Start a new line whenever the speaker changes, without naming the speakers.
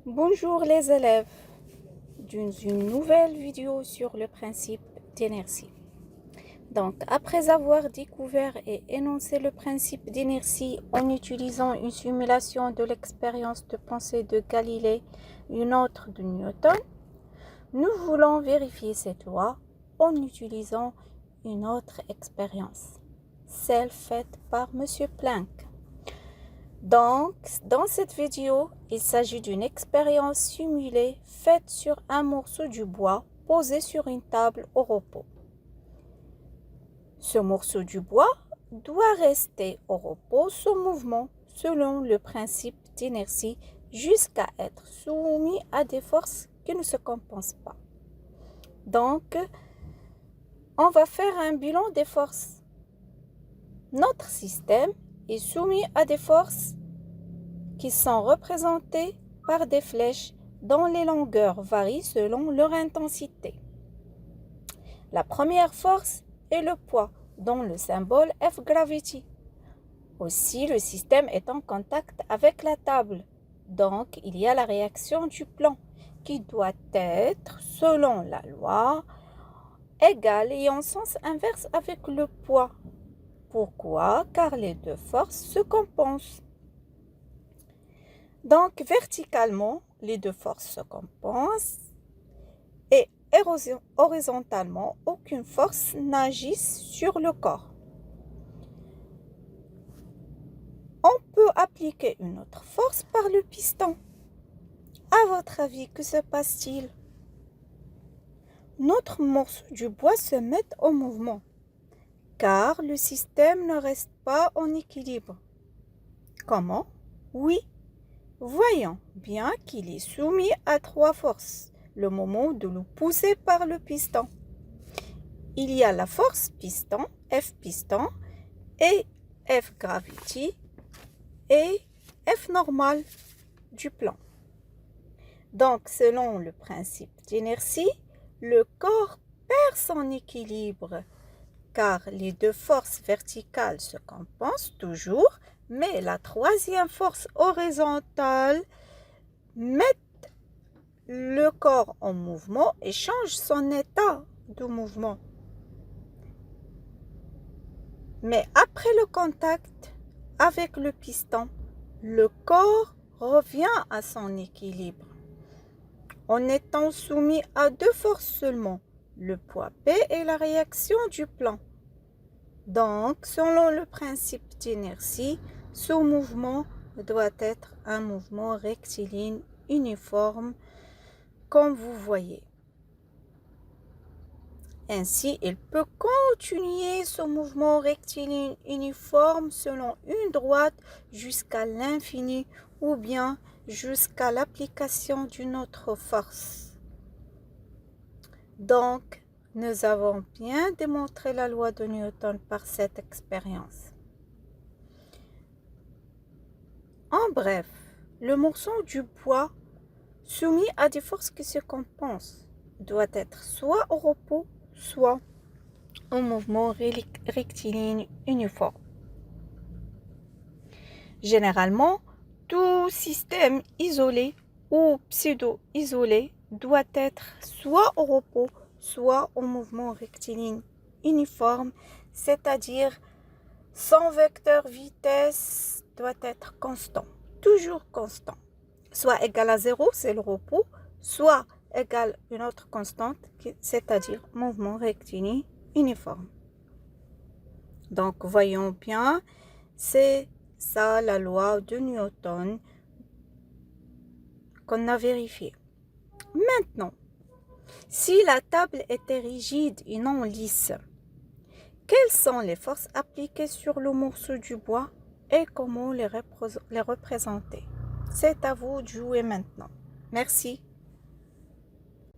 Bonjour les élèves d'une nouvelle vidéo sur le principe d'inertie. Donc, après avoir découvert et énoncé le principe d'inertie en utilisant une simulation de l'expérience de pensée de Galilée et une autre de Newton, nous voulons vérifier cette loi en utilisant une autre expérience, celle faite par M. Planck. Donc, dans cette vidéo, il s'agit d'une expérience simulée faite sur un morceau du bois posé sur une table au repos. Ce morceau du bois doit rester au repos sans mouvement selon le principe d'inertie jusqu'à être soumis à des forces qui ne se compensent pas. Donc, on va faire un bilan des forces. Notre système est soumis à des forces qui sont représentées par des flèches dont les longueurs varient selon leur intensité. La première force est le poids, dont le symbole F gravity. Aussi, le système est en contact avec la table, donc il y a la réaction du plan, qui doit être, selon la loi, égale et en sens inverse avec le poids. Pourquoi? Car les deux forces se compensent. Donc, verticalement, les deux forces se compensent et horizontalement, aucune force n'agit sur le corps. On peut appliquer une autre force par le piston. À votre avis, que se passe-t-il? Notre morceau du bois se met en mouvement, car le système ne reste pas en équilibre. Comment? Oui. Voyons bien qu'il est soumis à trois forces le moment de le pousser par le piston. Il y a la force piston, F piston, et F gravity, et F normal du plan. Donc, selon le principe d'inertie, le corps perd son équilibre, car les deux forces verticales se compensent toujours, mais la troisième force horizontale met le corps en mouvement et change son état de mouvement. Mais après le contact avec le piston, le corps revient à son équilibre en étant soumis à deux forces seulement, le poids P et la réaction du plan. Donc, selon le principe d'inertie, ce mouvement doit être un mouvement rectiligne uniforme, comme vous voyez. Ainsi, il peut continuer son mouvement rectiligne uniforme selon une droite jusqu'à l'infini ou bien jusqu'à l'application d'une autre force. Donc, nous avons bien démontré la loi de Newton par cette expérience. En bref, le morceau du bois soumis à des forces qui se compensent doit être soit au repos, soit au mouvement rectiligne uniforme. Généralement, tout système isolé ou pseudo-isolé doit être soit au repos, soit au mouvement rectiligne uniforme, c'est-à-dire son vecteur vitesse doit être constant, toujours constant. Soit égal à 0, c'est le repos, soit égal à une autre constante, c'est-à-dire mouvement rectiligne uniforme. Donc, voyons bien, c'est ça la loi de Newton qu'on a vérifiée. Maintenant, si la table était rigide et non lisse, quelles sont les forces appliquées sur le morceau du bois et comment les représenter? C'est à vous de jouer maintenant. Merci.